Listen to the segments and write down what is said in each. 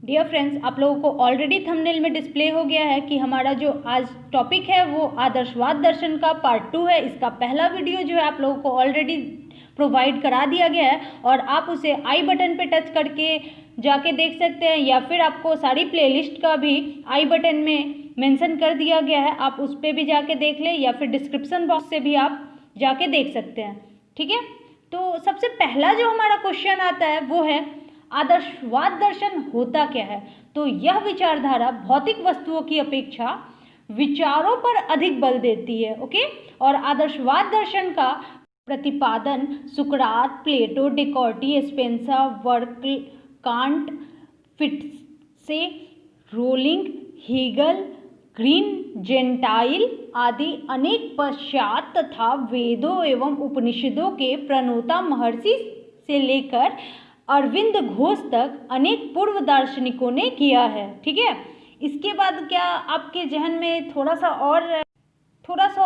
Dear friends, आप लोगों को ऑलरेडी थंबनेल में डिस्प्ले हो गया है कि हमारा जो आज टॉपिक है वो आदर्शवाद दर्शन का पार्ट 2 है। इसका पहला वीडियो जो है आप लोगों को ऑलरेडी प्रोवाइड करा दिया गया है और आप उसे आई बटन पे टच करके जाके देख सकते हैं, या फिर आपको सारी प्लेलिस्ट का भी आई बटन में मेंशन कर दिया गया है, आप उस पर भी जाके देख लें, या फिर डिस्क्रिप्शन बॉक्स से भी आप जाके देख सकते हैं। ठीक है, तो सबसे पहला जो हमारा क्वेश्चन आता है वो है आदर्शवाद दर्शन होता क्या है। तो यह विचारधारा भौतिक वस्तुओं की अपेक्षा विचारों पर अधिक बल देती है। ओके, और आदर्शवाद दर्शन का प्रतिपादन सुकरात, Plato, Descartes, Spencer, Burke, Kant, फिट्से, रोलिंग, हीगल, ग्रीन, जेंटाइल आदि अनेक पश्चात तथा वेदों एवं उपनिषदों के प्रणेता महर्षि से लेकर अरविंद घोष तक अनेक पूर्व दार्शनिकों ने किया है। ठीक है, इसके बाद क्या आपके जहन में थोड़ा सा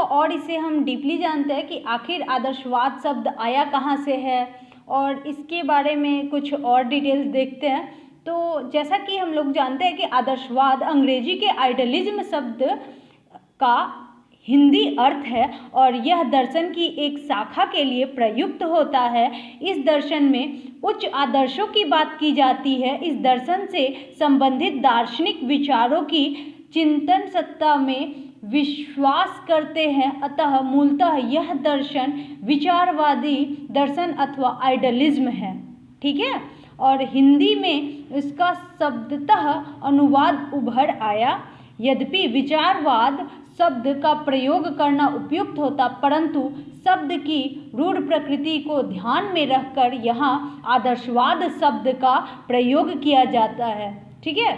और इसे हम डीपली जानते हैं कि आखिर आदर्शवाद शब्द आया कहाँ से है, और इसके बारे में कुछ और डिटेल्स देखते हैं। तो जैसा कि हम लोग जानते हैं कि आदर्शवाद अंग्रेजी के आइडियलिज्म शब्द का हिंदी अर्थ है और यह दर्शन की एक शाखा के लिए प्रयुक्त होता है। इस दर्शन में उच्च आदर्शों की बात की जाती है। इस दर्शन से संबंधित दार्शनिक विचारों की चिंतन सत्ता में विश्वास करते हैं। अतः मूलतः यह दर्शन विचारवादी दर्शन अथवा आइडियलिज्म है। ठीक है, और हिंदी में इसका शब्दतः अनुवाद उभर आया। यद्यपि विचारवाद शब्द का प्रयोग करना उपयुक्त होता, परंतु शब्द की रूढ़ प्रकृति को ध्यान में रखकर यहाँ आदर्शवाद शब्द का प्रयोग किया जाता है। ठीक है,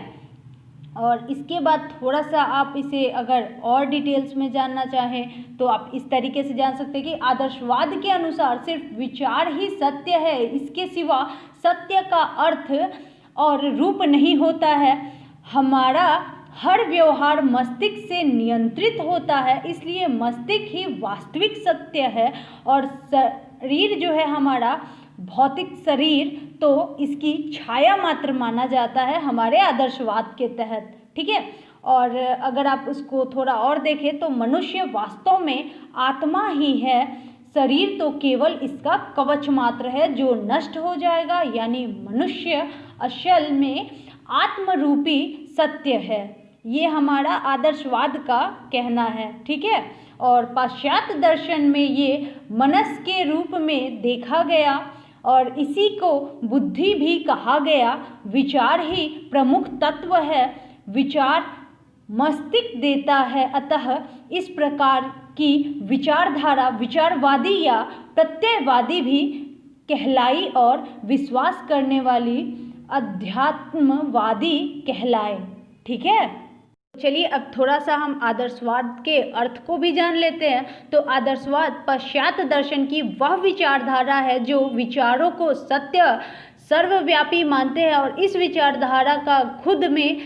और इसके बाद थोड़ा सा आप इसे अगर और डिटेल्स में जानना चाहें तो आप इस तरीके से जान सकते हैं कि आदर्शवाद के अनुसार सिर्फ विचार ही सत्य है, इसके सिवा सत्य का अर्थ और रूप नहीं होता है। हमारा हर व्यवहार मस्तिष्क से नियंत्रित होता है, इसलिए मस्तिष्क ही वास्तविक सत्य है। और शरीर जो है हमारा भौतिक शरीर, तो इसकी छाया मात्र माना जाता है हमारे आदर्शवाद के तहत। ठीक है, और अगर आप उसको थोड़ा और देखें तो मनुष्य वास्तव में आत्मा ही है, शरीर तो केवल इसका कवच मात्र है जो नष्ट हो जाएगा। यानी मनुष्य असल में आत्मरूपी सत्य है, ये हमारा आदर्शवाद का कहना है। ठीक है, और पाश्चात्य दर्शन में ये मनस के रूप में देखा गया और इसी को बुद्धि भी कहा गया। विचार ही प्रमुख तत्व है, विचार मस्तिष्क देता है। अतः इस प्रकार की विचारधारा विचारवादी या प्रत्ययवादी भी कहलाई और विश्वास करने वाली अध्यात्मवादी कहलाए। ठीक है, चलिए अब थोड़ा सा हम आदर्शवाद के अर्थ को भी जान लेते हैं। तो आदर्शवाद पाश्चात्य दर्शन की वह विचारधारा है जो विचारों को सत्य सर्वव्यापी मानते हैं और इस विचारधारा का खुद में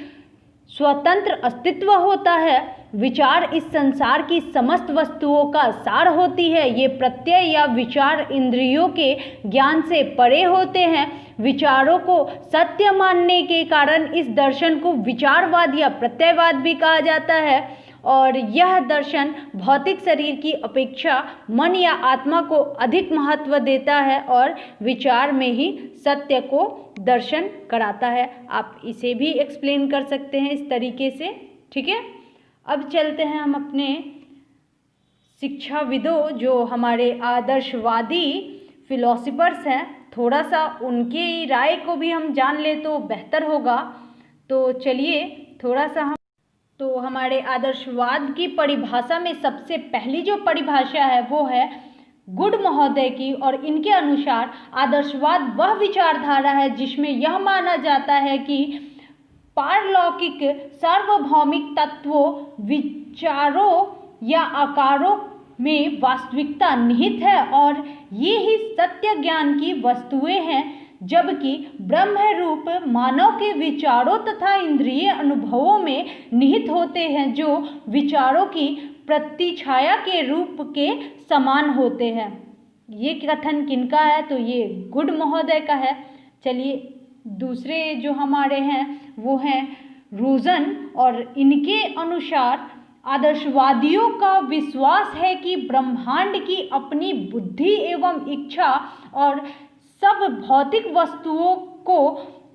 स्वतंत्र अस्तित्व होता है। विचार इस संसार की समस्त वस्तुओं का सार होती है। ये प्रत्यय या विचार इंद्रियों के ज्ञान से परे होते हैं। विचारों को सत्य मानने के कारण इस दर्शन को विचारवाद या प्रत्ययवाद भी कहा जाता है। और यह दर्शन भौतिक शरीर की अपेक्षा मन या आत्मा को अधिक महत्व देता है और विचार में ही सत्य को दर्शन कराता है। आप इसे भी एक्सप्लेन कर सकते हैं इस तरीके से। ठीक है, अब चलते हैं हम अपने शिक्षाविदों जो हमारे आदर्शवादी फिलोसफर्स हैं, थोड़ा सा उनकी राय को भी हम जान ले तो बेहतर होगा। तो चलिए थोड़ा सा हम हमारे आदर्शवाद की परिभाषा में सबसे पहली जो परिभाषा है वो है गुड महोदय की, और इनके अनुसार आदर्शवाद वह विचारधारा है जिसमें यह माना जाता है कि पारलौकिक सार्वभौमिक तत्वों, विचारों या आकारों में वास्तविकता निहित है और ये ही सत्य ज्ञान की वस्तुएं हैं, जबकि ब्रह्म रूप मानव के विचारों तथा इंद्रिय अनुभवों में निहित होते हैं जो विचारों की प्रतिछाया के रूप के समान होते हैं। ये कथन किनका है? तो ये गुड महोदय का है। चलिए दूसरे जो हमारे हैं वो हैं रोजन, और इनके अनुसार आदर्शवादियों का विश्वास है कि ब्रह्मांड की अपनी बुद्धि एवं इच्छा और सब भौतिक वस्तुओं को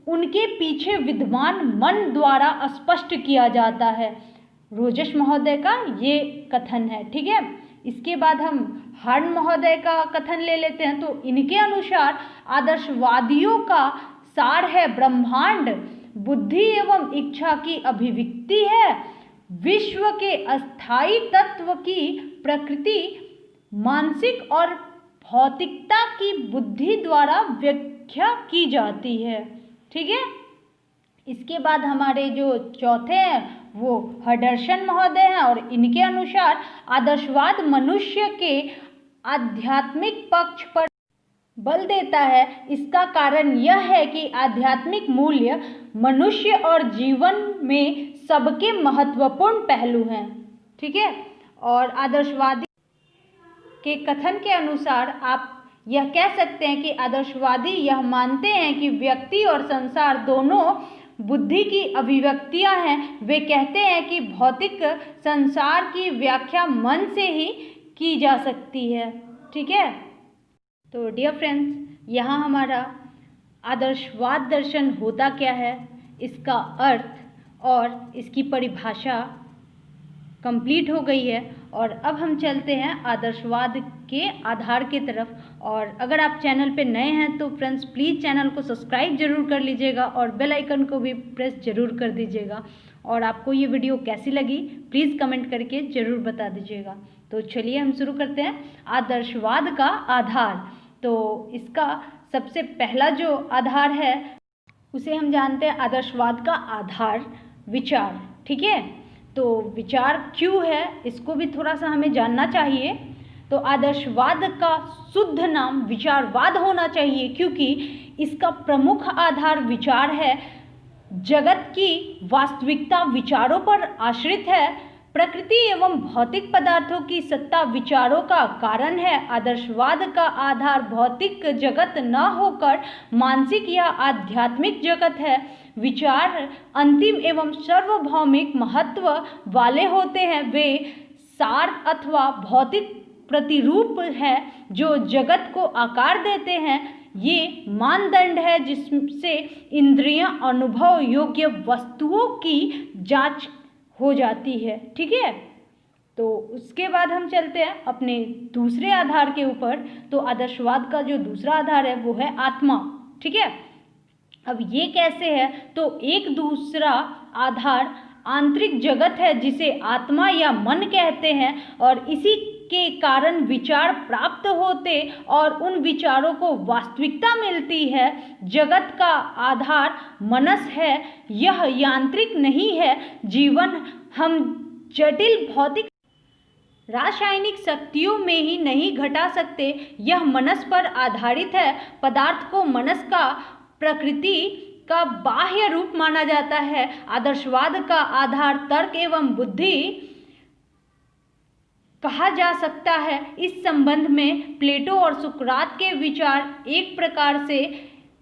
उनके पीछे विद्यमान मन द्वारा स्पष्ट किया जाता है। रोजस महोदय का ये कथन है। ठीक है, इसके बाद हम हार्न महोदय का कथन ले लेते हैं। तो इनके अनुसार आदर्शवादियों का सार है ब्रह्मांड बुद्धि एवं इच्छा की अभिव्यक्ति है, विश्व के अस्थायी तत्व की प्रकृति मानसिक और भौतिकता की बुद्धि द्वारा व्याख्या की जाती है। ठीक है, इसके बाद हमारे जो चौथे हैं वो हडर्सन महोदय हैं, और इनके अनुसार आदर्शवाद मनुष्य के आध्यात्मिक पक्ष पर बल देता है। इसका कारण यह है कि आध्यात्मिक मूल्य मनुष्य और जीवन में सबके महत्वपूर्ण पहलू हैं। ठीक है, और आदर्शवादी के कथन के अनुसार आप यह कह सकते हैं कि आदर्शवादी यह मानते हैं कि व्यक्ति और संसार दोनों बुद्धि की अभिव्यक्तियां हैं। वे कहते हैं कि भौतिक संसार की व्याख्या मन से ही की जा सकती है। ठीक है, तो डियर फ्रेंड्स, यहाँ हमारा आदर्शवाद दर्शन होता क्या है, इसका अर्थ और इसकी परिभाषा कंप्लीट हो गई है। और अब हम चलते हैं आदर्शवाद के आधार की तरफ। और अगर आप चैनल पे नए हैं तो फ्रेंड्स प्लीज़ चैनल को सब्सक्राइब जरूर कर लीजिएगा और बेल आइकन को भी प्रेस जरूर कर दीजिएगा। और आपको ये वीडियो कैसी लगी प्लीज़ कमेंट करके ज़रूर बता दीजिएगा। तो चलिए हम शुरू करते हैं आदर्शवाद का आधार। तो इसका सबसे पहला जो आधार है उसे हम जानते हैं आदर्शवाद का आधार विचार। ठीक है, तो विचार क्यों है इसको भी थोड़ा सा हमें जानना चाहिए। तो आदर्शवाद का शुद्ध नाम विचारवाद होना चाहिए, क्योंकि इसका प्रमुख आधार विचार है। जगत की वास्तविकता विचारों पर आश्रित है। प्रकृति एवं भौतिक पदार्थों की सत्ता विचारों का कारण है। आदर्शवाद का आधार भौतिक जगत न होकर मानसिक या आध्यात्मिक जगत है। विचार अंतिम एवं सार्वभौमिक महत्व वाले होते हैं। वे सार अथवा भौतिक प्रतिरूप है जो जगत को आकार देते हैं। ये मानदंड है जिससे इंद्रियां अनुभव योग्य वस्तुओं की जांच हो जाती है। ठीक है, तो उसके बाद हम चलते हैं अपने दूसरे आधार के ऊपर। तो आदर्शवाद का जो दूसरा आधार है वो है आत्मा। ठीक है, अब ये कैसे है, तो एक दूसरा आधार आंतरिक जगत है जिसे आत्मा या मन कहते हैं, और इसी के कारण विचार प्राप्त होते और उन विचारों को वास्तविकता मिलती है। जगत का आधार मनस है, यह यांत्रिक नहीं है। जीवन हम जटिल भौतिक रासायनिक शक्तियों में ही नहीं घटा सकते, यह मनस पर आधारित है। पदार्थ को मनस का प्रकृति का बाह्य रूप माना जाता है। आदर्शवाद का आधार तर्क एवं बुद्धि कहा जा सकता है। इस संबंध में प्लेटो और सुकरात के विचार एक प्रकार से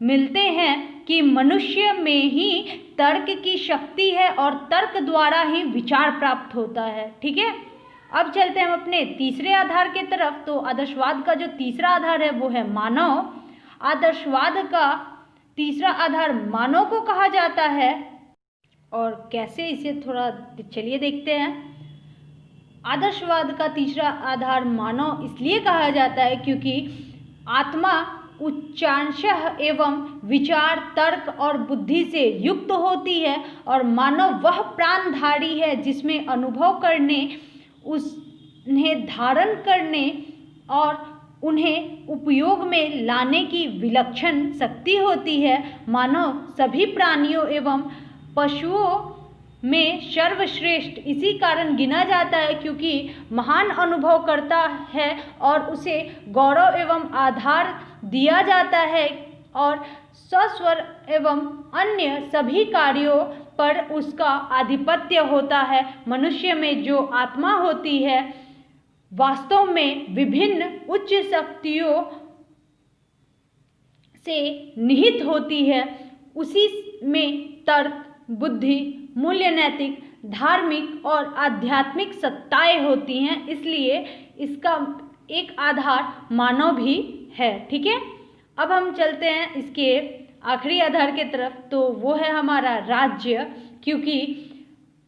मिलते हैं कि मनुष्य में ही तर्क की शक्ति है और तर्क द्वारा ही विचार प्राप्त होता है। ठीक है, अब चलते हैं हम अपने तीसरे आधार के तरफ। तो आदर्शवाद का जो तीसरा आधार है वो है मानव। आदर्शवाद का तीसरा आधार मानव को कहा जाता है, और कैसे इसे थोड़ा चलिए देखते हैं। आदर्शवाद का तीसरा आधार मानव इसलिए कहा जाता है क्योंकि आत्मा उच्चांशः एवं विचार तर्क और बुद्धि से युक्त होती है, और मानव वह प्राणधारी है जिसमें अनुभव करने, उन्हें धारण करने और उन्हें उपयोग में लाने की विलक्षण शक्ति होती है। मानव सभी प्राणियों एवं पशुओं में सर्वश्रेष्ठ इसी कारण गिना जाता है क्योंकि महान अनुभव करता है और उसे गौरव एवं आधार दिया जाता है, और सस्वर एवं अन्य सभी कार्यों पर उसका आधिपत्य होता है। मनुष्य में जो आत्मा होती है वास्तव में विभिन्न उच्च शक्तियों से निहित होती है। उसी में तर्क, बुद्धि, मूल्य, नैतिक, धार्मिक और आध्यात्मिक सत्ताएं होती हैं, इसलिए इसका एक आधार मानव भी है। ठीक है, अब हम चलते हैं इसके आखिरी आधार की तरफ, तो वो है हमारा राज्य, क्योंकि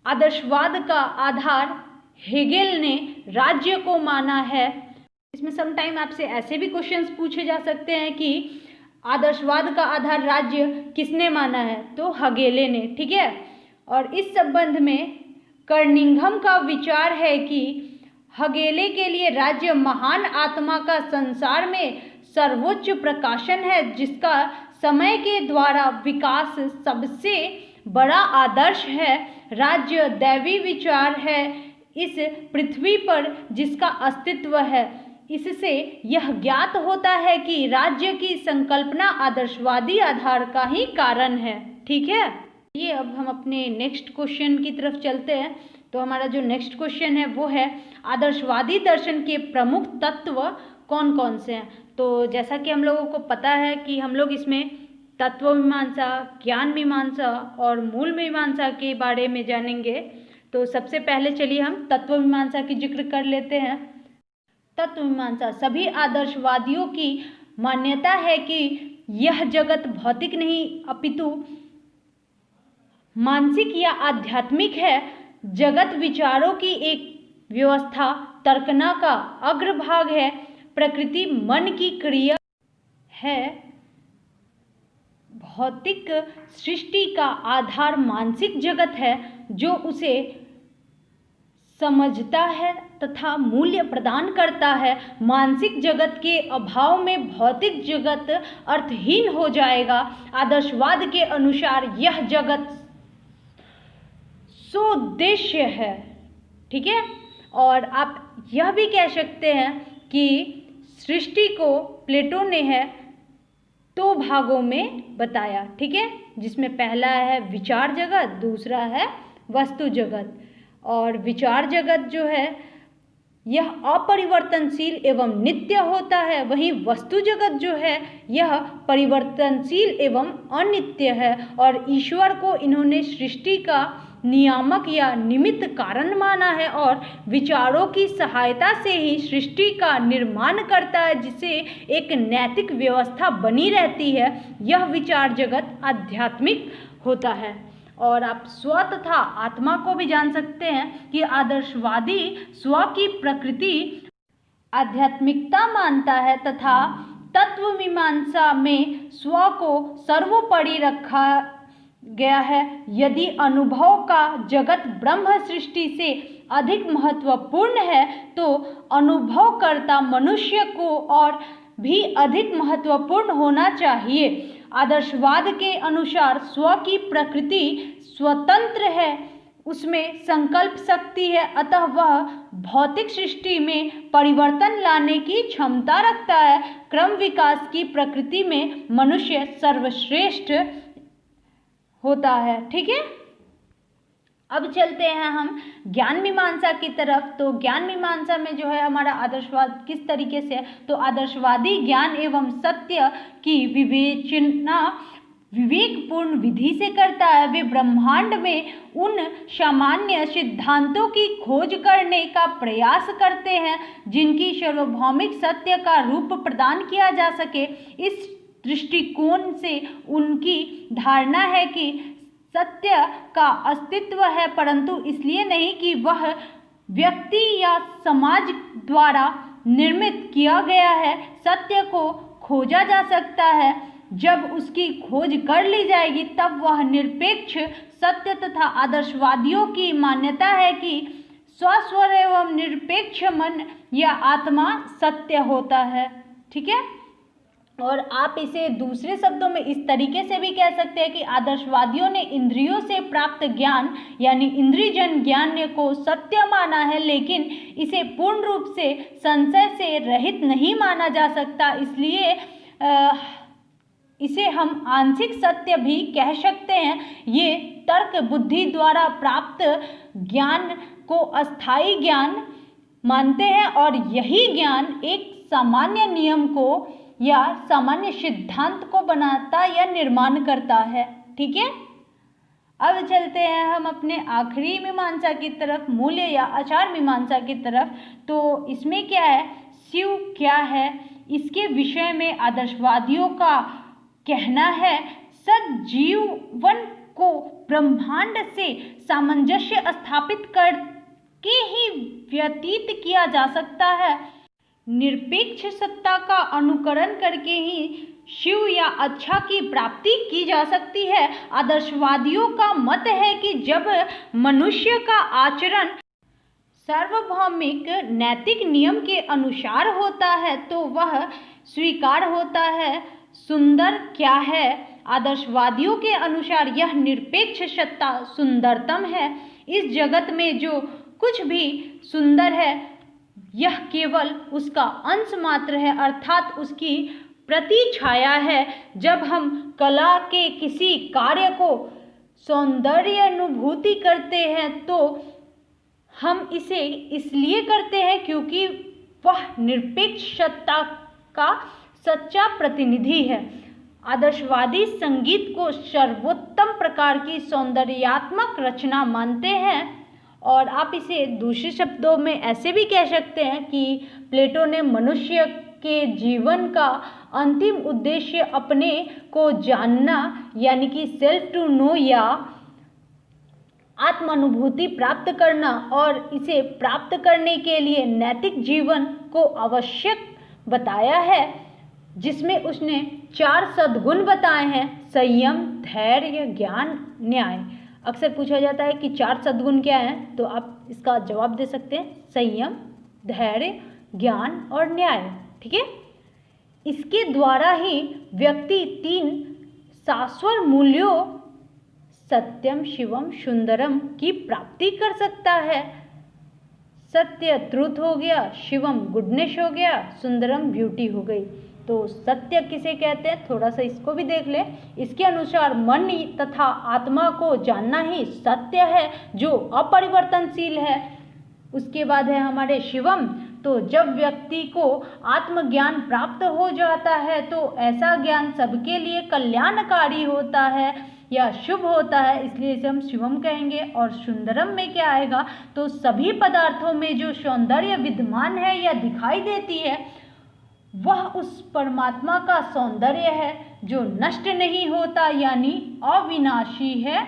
आदर्शवाद का आधार हेगेल ने राज्य को माना है। इसमें समटाइम आपसे ऐसे भी क्वेश्चंस पूछे जा सकते हैं कि आदर्शवाद का आधार राज्य किसने माना है, तो हेगेल ने। ठीक है, और इस संबंध में कर्निघन का विचार है कि हेगेल के लिए राज्य महान आत्मा का संसार में सर्वोच्च प्रकाशन है, जिसका समय के द्वारा विकास सबसे बड़ा आदर्श है। राज्य दैवी विचार है इस पृथ्वी पर जिसका अस्तित्व है। इससे यह ज्ञात होता है कि राज्य की संकल्पना आदर्शवादी आधार का ही कारण है। ठीक है, ये अब हम अपने नेक्स्ट क्वेश्चन की तरफ चलते हैं। तो हमारा जो नेक्स्ट क्वेश्चन है वो है आदर्शवादी दर्शन के प्रमुख तत्व कौन कौन से हैं। तो जैसा कि हम लोगों को पता है कि हम लोग इसमें तत्व मीमांसा, ज्ञान मीमांसा और मूल मीमांसा के बारे में जानेंगे। तो सबसे पहले चलिए हम तत्व मीमांसा की जिक्र कर लेते हैं। तत्व मीमांसा सभी आदर्शवादियों की मान्यता है कि यह जगत भौतिक नहीं अपितु मानसिक या आध्यात्मिक है। जगत विचारों की एक व्यवस्था, तर्कना का अग्रभाग है। प्रकृति मन की क्रिया है। भौतिक सृष्टि का आधार मानसिक जगत है जो उसे समझता है तथा मूल्य प्रदान करता है। मानसिक जगत के अभाव में भौतिक जगत अर्थहीन हो जाएगा। आदर्शवाद के अनुसार यह जगत सोद्देश्य है। ठीक है, और आप यह भी कह सकते हैं कि सृष्टि को प्लेटो ने है दो भागों में बताया। ठीक है, जिसमें पहला है विचार जगत, दूसरा है वस्तु जगत। और विचार जगत जो है यह अपरिवर्तनशील एवं नित्य होता है, वहीं वस्तु जगत जो है यह परिवर्तनशील एवं अनित्य है। और ईश्वर को इन्होंने सृष्टि का नियामक या निमित्त कारण माना है और विचारों की सहायता से ही सृष्टि का निर्माण करता है, जिससे एक नैतिक व्यवस्था बनी रहती है। यह विचार जगत आध्यात्मिक होता है। और आप स्व तथा आत्मा को भी जान सकते हैं कि आदर्शवादी स्व की प्रकृति आध्यात्मिकता मानता है तथा तत्व मीमांसा में स्व को सर्वोपरि रखा गया है। यदि अनुभव का जगत ब्रह्म सृष्टि से अधिक महत्वपूर्ण है तो अनुभवकर्ता मनुष्य को और भी अधिक महत्वपूर्ण होना चाहिए। आदर्शवाद के अनुसार स्व की प्रकृति स्वतंत्र है, उसमें संकल्प शक्ति है, अतः वह भौतिक सृष्टि में परिवर्तन लाने की क्षमता रखता है। क्रम विकास की प्रकृति में मनुष्य सर्वश्रेष्ठ होता है। ठीक है, अब चलते हैं हम ज्ञान मीमांसा की तरफ। तो ज्ञान मीमांसा में जो है हमारा आदर्शवाद किस तरीके से है, तो आदर्शवादी ज्ञान एवं सत्य की विवेचना विवेकपूर्ण विधि से करता है। वे ब्रह्मांड में उन सामान्य सिद्धांतों की खोज करने का प्रयास करते हैं जिनकी सार्वभौमिक सत्य का रूप प्रदान किया जा सके। इस दृष्टिकोण से उनकी धारणा है कि सत्य का अस्तित्व है, परंतु इसलिए नहीं कि वह व्यक्ति या समाज द्वारा निर्मित किया गया है। सत्य को खोजा जा सकता है, जब उसकी खोज कर ली जाएगी तब वह निरपेक्ष सत्य तथा आदर्शवादियों की मान्यता है कि स्वस्वर एवं निरपेक्ष मन या आत्मा सत्य होता है। ठीक है, और आप इसे दूसरे शब्दों में इस तरीके से भी कह सकते हैं कि आदर्शवादियों ने इंद्रियों से प्राप्त ज्ञान यानी इंद्रियजन्य ज्ञान को सत्य माना है, लेकिन इसे पूर्ण रूप से संशय से रहित नहीं माना जा सकता। इसलिए इसे हम आंशिक सत्य भी कह सकते हैं। ये तर्क बुद्धि द्वारा प्राप्त ज्ञान को अस्थायी ज्ञान मानते हैं और यही ज्ञान एक सामान्य नियम को या सामान्य सिद्धांत को बनाता या निर्माण करता है। ठीक है, अब चलते हैं हम अपने आखिरी मीमांसा की तरफ, मूल्य या आचार मीमांसा की तरफ। तो इसमें क्या है, शिव क्या है, इसके विषय में आदर्शवादियों का कहना है सजीवन को ब्रह्मांड से सामंजस्य स्थापित करके ही व्यतीत किया जा सकता है। निरपेक्ष सत्ता का अनुकरण करके ही शिव या अच्छा की प्राप्ति की जा सकती है। आदर्शवादियों का मत है कि जब मनुष्य का आचरण सार्वभौमिक नैतिक नियम के अनुसार होता है तो वह स्वीकार होता है। सुंदर क्या है, आदर्शवादियों के अनुसार यह निरपेक्ष सत्ता सुंदरतम है। इस जगत में जो कुछ भी सुंदर है यह केवल उसका अंश मात्र है, अर्थात उसकी प्रतिछाया है। जब हम कला के किसी कार्य को सौंदर्य अनुभूति करते हैं तो हम इसे इसलिए करते हैं क्योंकि वह निरपेक्ष सत्ता का सच्चा प्रतिनिधि है। आदर्शवादी संगीत को सर्वोत्तम प्रकार की सौंदर्यात्मक रचना मानते हैं, और आप इसे दूसरे शब्दों में ऐसे भी कह सकते हैं कि प्लेटो ने मनुष्य के जीवन का अंतिम उद्देश्य अपने को जानना यानी कि सेल्फ टू नो या आत्मानुभूति प्राप्त करना, और इसे प्राप्त करने के लिए नैतिक जीवन को आवश्यक बताया है, जिसमें उसने 4 सद्गुण बताए हैं: संयम, धैर्य, ज्ञान, न्याय। अक्सर पूछा जाता है कि 4 सद्गुण क्या हैं, तो आप इसका जवाब दे सकते हैं संयम, धैर्य, ज्ञान और न्याय। ठीक है, इसके द्वारा ही व्यक्ति 3 शाश्वत मूल्यों सत्यम, शिवम, सुंदरम की प्राप्ति कर सकता है। सत्य ट्रुथ हो गया, शिवम गुडनेस हो गया, सुंदरम ब्यूटी हो गई। तो सत्य किसे कहते हैं, थोड़ा सा इसको भी देख ले। इसके अनुसार मन तथा आत्मा को जानना ही सत्य है जो अपरिवर्तनशील है। उसके बाद है हमारे शिवम। तो जब व्यक्ति को आत्मज्ञान प्राप्त हो जाता है तो ऐसा ज्ञान सबके लिए कल्याणकारी होता है या शुभ होता है, इसलिए इसे हम शिवम कहेंगे। और सुंदरम में क्या आएगा, तो सभी पदार्थों में जो सौंदर्य विद्यमान है या दिखाई देती है वह उस परमात्मा का सौंदर्य है जो नष्ट नहीं होता यानी अविनाशी है।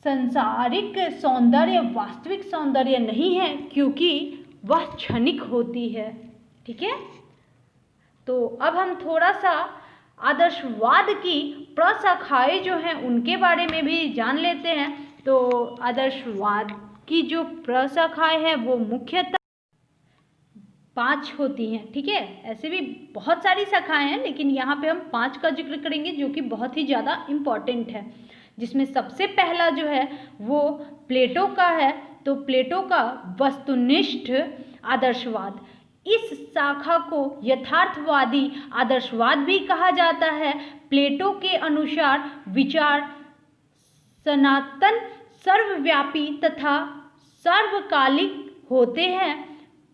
सांसारिक सौंदर्य वास्तविक सौंदर्य नहीं है क्योंकि वह क्षणिक होती है। ठीक है, तो अब हम थोड़ा सा आदर्शवाद की प्रशाखाएं जो हैं उनके बारे में भी जान लेते हैं। तो आदर्शवाद की जो प्रशाखाएं हैं वो मुख्यतः 5 होती हैं। ठीक है, ऐसे भी बहुत सारी शाखाएं हैं लेकिन यहाँ पे हम 5 का जिक्र करेंगे जो कि बहुत ही ज़्यादा इम्पॉर्टेंट है, जिसमें सबसे पहला जो है वो प्लेटो का है। तो प्लेटो का वस्तुनिष्ठ आदर्शवाद, इस शाखा को यथार्थवादी आदर्शवाद भी कहा जाता है। प्लेटो के अनुसार विचार सनातन, सर्वव्यापी तथा सर्वकालिक होते हैं।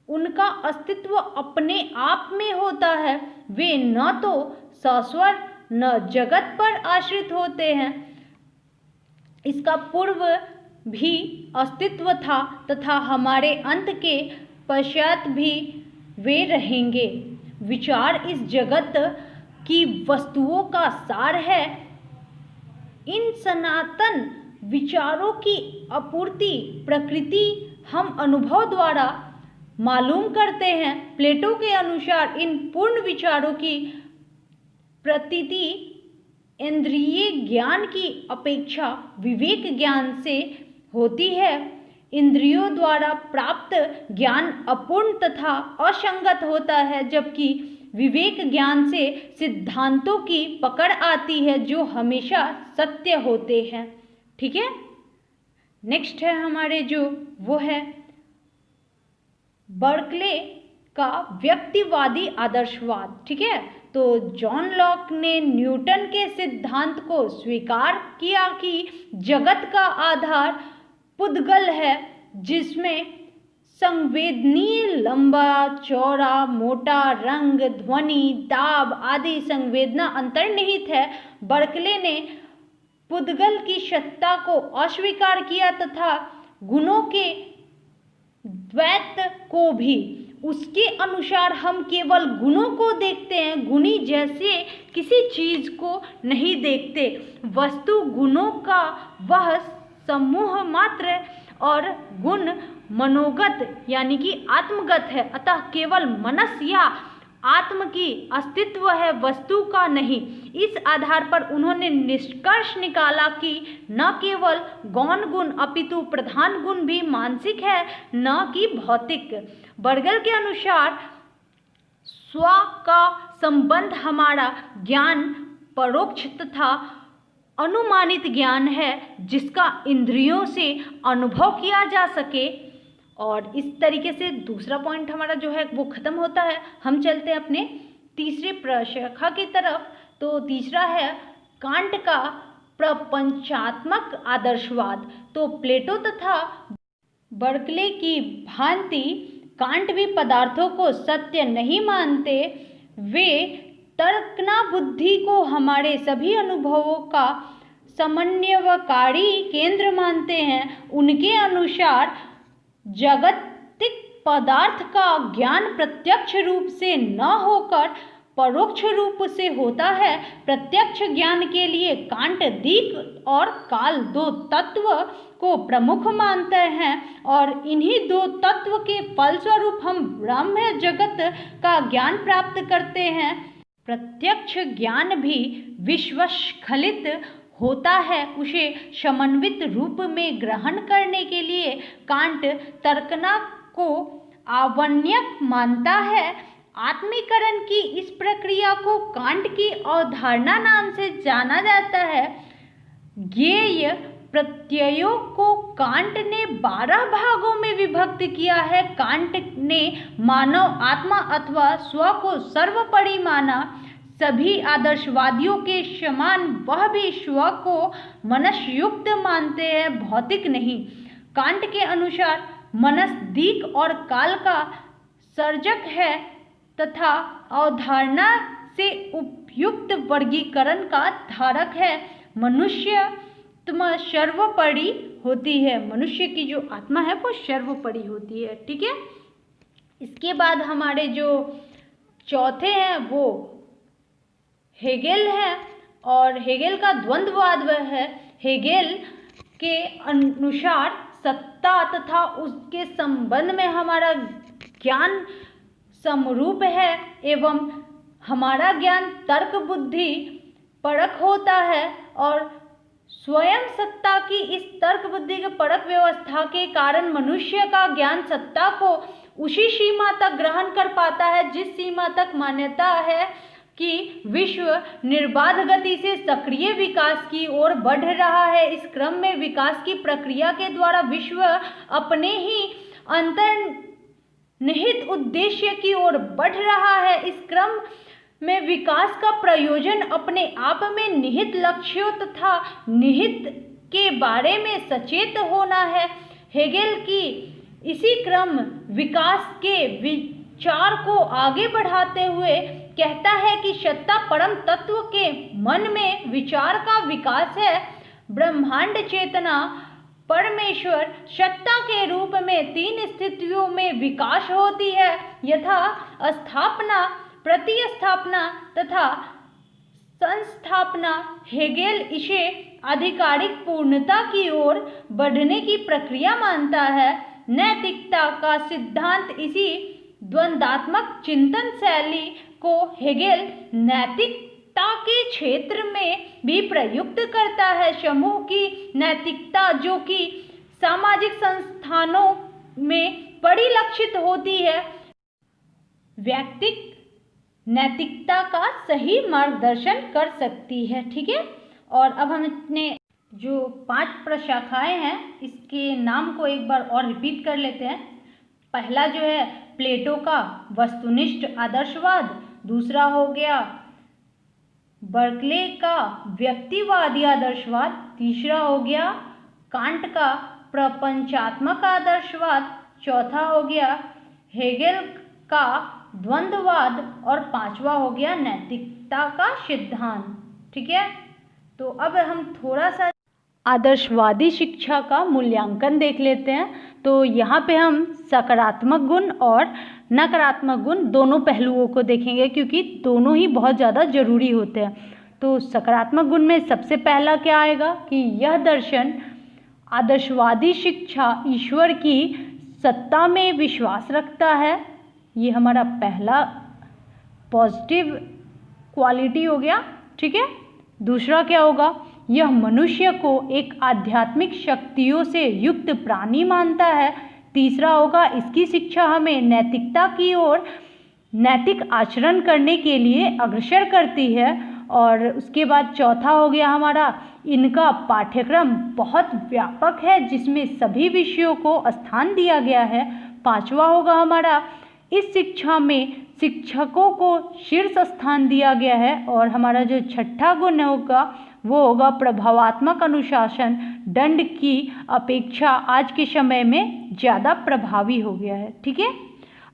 उनका अस्तित्व अपने आप में होता है। वे न तो शाश्वत न जगत पर आश्रित होते हैं। इसका पूर्व भी अस्तित्व था तथा हमारे अंत के पश्चात भी वे रहेंगे। विचार इस जगत की वस्तुओं का सार है। इन सनातन विचारों की आपूर्ति प्रकृति हम अनुभव द्वारा मालूम करते हैं। प्लेटो के अनुसार इन पूर्ण विचारों की प्रतीति इंद्रिय ज्ञान की अपेक्षा विवेक ज्ञान से होती है। इंद्रियों द्वारा प्राप्त ज्ञान अपूर्ण तथा असंगत होता है, जबकि विवेक ज्ञान से सिद्धांतों की पकड़ आती है जो हमेशा सत्य होते हैं। ठीक है, नेक्स्ट है हमारे जो वो है बर्कले का व्यक्तिवादी आदर्शवाद। ठीक है, तो जॉन लॉक ने न्यूटन के सिद्धांत को स्वीकार किया कि जगत का आधार पुद्गल है, जिसमें संवेदनीय लंबा, चौड़ा, मोटा, रंग, ध्वनि, दाब आदि संवेदना अंतर्निहित है। बर्कले ने पुद्गल की सत्ता को अस्वीकार किया तथा गुणों के द्वैत को भी। उसके अनुसार हम केवल गुणों को देखते हैं, गुणी जैसे किसी चीज को नहीं देखते। वस्तु गुणों का वह समूह मात्र और गुण मनोगत यानी कि आत्मगत है, अतः केवल मनस या आत्म की अस्तित्व है, वस्तु का नहीं। इस आधार पर उन्होंने निष्कर्ष निकाला कि न केवल गौण गुण अपितु प्रधान गुण भी मानसिक है, न कि भौतिक। बर्गल के अनुसार स्व का संबंध हमारा ज्ञान परोक्ष तथा अनुमानित ज्ञान है, जिसका इंद्रियों से अनुभव किया जा सके। और इस तरीके से दूसरा पॉइंट हमारा जो है वो खत्म होता है। हम चलते हैं अपने तीसरे प्रशाखा की तरफ। तो तीसरा है कांट का प्रपंचात्मक आदर्शवाद। तो प्लेटो तथा बर्कले की भांति कांट भी पदार्थों को सत्य नहीं मानते। वे तर्कना बुद्धि को हमारे सभी अनुभवों का समन्वयकारी केंद्र मानते हैं। उनके अनुसार जागतिक पदार्थ का ज्ञान प्रत्यक्ष रूप से न होकर परोक्ष रूप से होता है। प्रत्यक्ष ज्ञान के लिए कांट दिक् और काल दो तत्व को प्रमुख मानते हैं और इन्हीं दो तत्व के फलस्वरूप हम ब्रह्म जगत का ज्ञान प्राप्त करते हैं। प्रत्यक्ष ज्ञान भी विश्वस्खलित होता है, उसे समन्वित रूप में ग्रहण करने के लिए कांट तर्कना को आवश्यक मानता है। आत्मीकरण की इस प्रक्रिया को कांट की अवधारणा नाम से जाना जाता है। ज्ञेय प्रत्ययों को कांट ने 12 भागों में विभक्त किया है। कांट ने मानव आत्मा अथवा स्व को सर्वोपरि माना। सभी आदर्शवादियों के समान वह भी स्व को मनसयुक्त मानते हैं, भौतिक नहीं। कांट के अनुसार मनस दिक् और काल का सर्जक है तथा अवधारणा से उपयुक्त वर्गीकरण का धारक है। मनुष्य सर्वोपरि होती है, मनुष्य की जो आत्मा है वो सर्वोपरि होती है। ठीक है। इसके बाद हमारे जो चौथे हैं वो हेगेल है और हेगेल का द्वंद्ववाद वह है। हेगेल के अनुसार सत्ता तथा उसके संबंध में हमारा ज्ञान समरूप है एवं हमारा ज्ञान तर्क बुद्धि परक होता है और स्वयं सत्ता की इस तर्क बुद्धि के परक व्यवस्था के कारण मनुष्य का ज्ञान सत्ता को उसी सीमा तक ग्रहण कर पाता है जिस सीमा तक मान्यता है कि विश्व निर्बाध गति से सक्रिय विकास की ओर बढ़ रहा है। इस क्रम में विकास की प्रक्रिया के द्वारा विश्व अपने ही अंतर्निहित उद्देश्य की ओर बढ़ रहा है। इस क्रम में विकास का प्रयोजन अपने आप में निहित लक्ष्यों तथा निहित के बारे में सचेत होना है। हेगेल की इसी क्रम विकास के विचार को आगे बढ़ाते हुए कहता है कि सत्ता परम तत्व के मन में विचार का विकास है। ब्रह्मांड चेतना परमेश्वर सत्ता के रूप में 3 स्थितियों में विकास होती है, यथा स्थापना, प्रतिस्थापना तथा संस्थापना। हेगेल इसे आधिकारिक पूर्णता की ओर बढ़ने की प्रक्रिया मानता है। नैतिकता का सिद्धांत इसी द्वंद्वात्मक चिंतन शैली को हेगेल नैतिकता के क्षेत्र में भी प्रयुक्त करता है। समूह की नैतिकता जो कि सामाजिक संस्थानों में परिलक्षित होती है, व्यक्तिगत नैतिकता का सही मार्गदर्शन कर सकती है। ठीक है। और अब हम अपने जो 5 प्रशाखाएं हैं इसके नाम को एक बार और रिपीट कर लेते हैं। पहला जो है प्लेटो का वस्तुनिष्ठ आदर्शवाद, दूसरा हो गया बर्कले का व्यक्तिवादी आदर्शवाद, तीसरा हो गया कांट का प्रपंचात्मक आदर्शवाद, चौथा हो गया हेगेल का द्वंद्ववाद और पांचवा हो गया नैतिकता का सिद्धांत। ठीक है, तो अब हम थोड़ा सा आदर्शवादी शिक्षा का मूल्यांकन देख लेते हैं। तो यहाँ पे हम सकारात्मक गुण और नकारात्मक गुण दोनों पहलुओं को देखेंगे, क्योंकि दोनों ही बहुत ज़्यादा जरूरी होते हैं। तो सकारात्मक गुण में सबसे पहला क्या आएगा कि यह दर्शन आदर्शवादी शिक्षा ईश्वर की सत्ता में विश्वास रखता है। ये हमारा पहला पॉजिटिव क्वालिटी हो गया। ठीक है, दूसरा क्या होगा, यह मनुष्य को एक आध्यात्मिक शक्तियों से युक्त प्राणी मानता है। तीसरा होगा, इसकी शिक्षा हमें नैतिकता की ओर नैतिक आचरण करने के लिए अग्रसर करती है। और उसके बाद चौथा हो गया हमारा, इनका पाठ्यक्रम बहुत व्यापक है जिसमें सभी विषयों को स्थान दिया गया है। पांचवा होगा हमारा, इस शिक्षा में शिक्षकों को शीर्ष स्थान दिया गया है। और हमारा जो छठा गुण होगा वो होगा प्रभावात्मक अनुशासन दंड की अपेक्षा आज के समय में ज़्यादा प्रभावी हो गया है। ठीक है,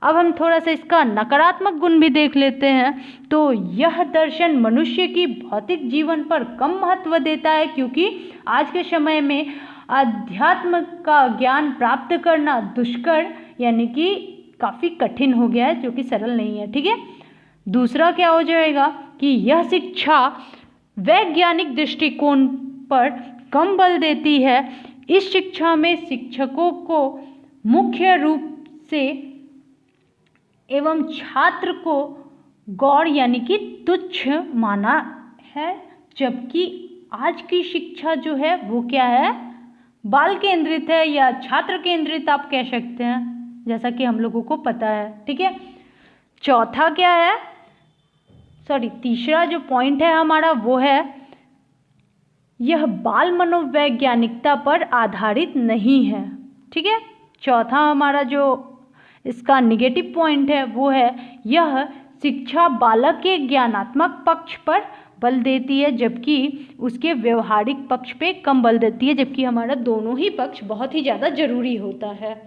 अब हम थोड़ा सा इसका नकारात्मक गुण भी देख लेते हैं। तो यह दर्शन मनुष्य की भौतिक जीवन पर कम महत्व देता है, क्योंकि आज के समय में अध्यात्म का ज्ञान प्राप्त करना दुष्कर यानी कि काफ़ी कठिन हो गया है, जो कि सरल नहीं है। ठीक है, दूसरा क्या हो जाएगा कि यह शिक्षा वैज्ञानिक दृष्टिकोण पर कम बल देती है। इस शिक्षा में शिक्षकों को मुख्य रूप से एवं छात्र को गौर यानी कि तुच्छ माना है, जबकि आज की शिक्षा जो है वो क्या है, बाल केंद्रित है या छात्र केंद्रित आप कह सकते हैं, जैसा कि हम लोगों को पता है। ठीक है, चौथा क्या है, तीसरा जो पॉइंट है हमारा वो है, यह बाल मनोवैज्ञानिकता पर आधारित नहीं है। ठीक है, चौथा हमारा जो इसका निगेटिव पॉइंट है वो है, यह शिक्षा बालक के ज्ञानात्मक पक्ष पर बल देती है जबकि उसके व्यवहारिक पक्ष पे कम बल देती है, जबकि हमारा दोनों ही पक्ष बहुत ही ज़्यादा जरूरी होता है।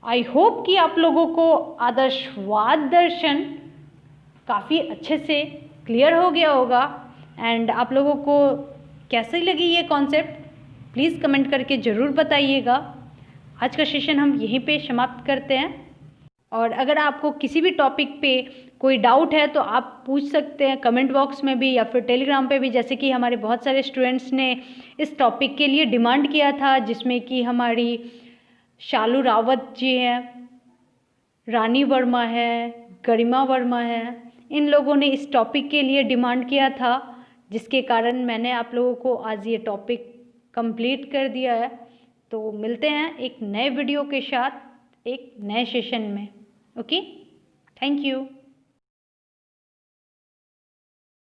आई होप कि आप लोगों को आदर्शवाद दर्शन काफ़ी अच्छे से क्लियर हो गया होगा। एंड आप लोगों को कैसी लगी ये कॉन्सेप्ट प्लीज़ कमेंट करके ज़रूर बताइएगा। आज का सेशन हम यहीं पे समाप्त करते हैं, और अगर आपको किसी भी टॉपिक पे कोई डाउट है तो आप पूछ सकते हैं कमेंट बॉक्स में भी या फिर टेलीग्राम पे भी, जैसे कि हमारे बहुत सारे स्टूडेंट्स ने इस टॉपिक के लिए डिमांड किया था, जिसमें कि हमारी शालू रावत जी हैं, रानी वर्मा है, गरिमा वर्मा है, इन लोगों ने इस टॉपिक के लिए डिमांड किया था, जिसके कारण मैंने आप लोगों को आज ये टॉपिक कंप्लीट कर दिया है। तो मिलते हैं एक नए वीडियो के साथ एक नए सेशन में। Okay, thank you.